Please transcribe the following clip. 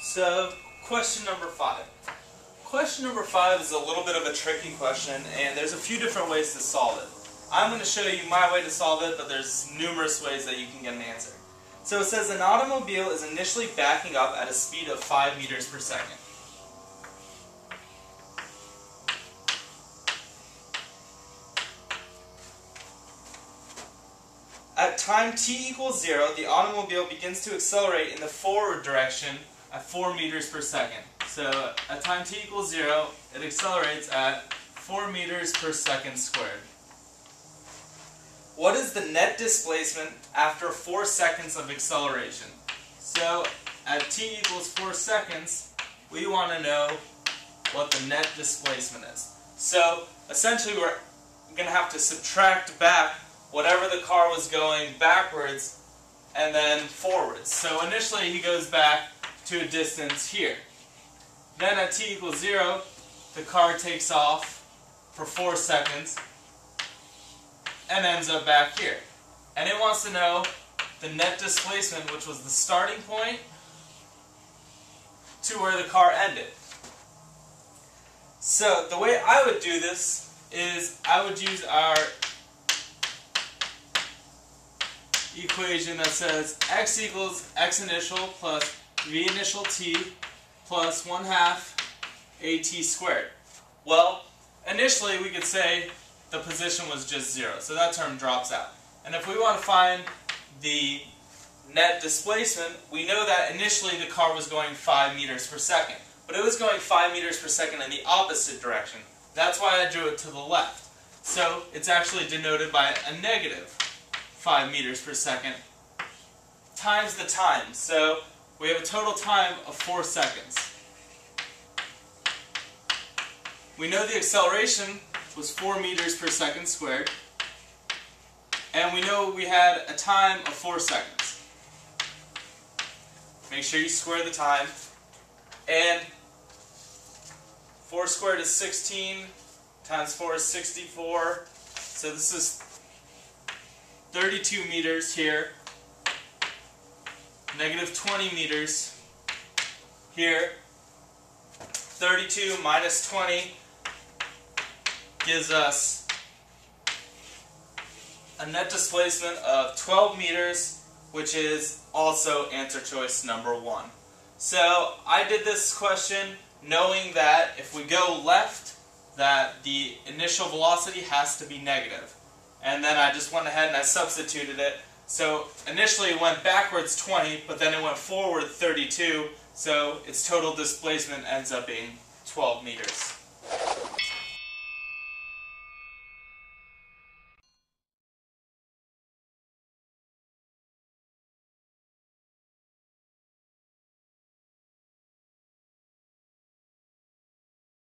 So, question number 5. Question number 5 is a little bit of a tricky question, and there's a few different ways to solve it. I'm going to show you my way to solve it, but there's numerous ways that you can get an answer. So it says an automobile is initially backing up at a speed of 5 meters per second. At time t equals 0, the automobile begins to accelerate in the forward direction at 4 meters per second. So at time t equals 0, it accelerates at 4 meters per second squared. What is the net displacement after 4 seconds of acceleration? So at t equals 4 seconds, we want to know what the net displacement is. So essentially we're going to have to subtract back whatever the car was going backwards and then forwards. So initially he goes back to a distance here. Then at t equals 0, the car takes off for 4 seconds and ends up back here. And it wants to know the net displacement, which was the starting point to where the car ended. So the way I would do this is I would use our equation that says x equals x initial plus v initial t plus 1/2 at squared. Well, initially we could say the position was just 0, so that term drops out. And if we want to find the net displacement, we know that initially the car was going 5 meters per second, but it was going 5 meters per second in the opposite direction. That's why I drew it to the left. So it's actually denoted by a negative 5 meters per second times the time. So we have a total time of 4 seconds. We know the acceleration was 4 meters per second squared, and we know we had a time of 4 seconds. Make sure you square the time, and 4 squared is 16, times 4 is 64, so this is 32 meters here, negative 20 meters here. 32 minus 20 gives us a net displacement of 12 meters, which is also answer choice number 1. So I did this question knowing that if we go left, that the initial velocity has to be negative. And then I just went ahead and I substituted it. So initially it went backwards 20, but then it went forward 32, so its total displacement ends up being 12 meters.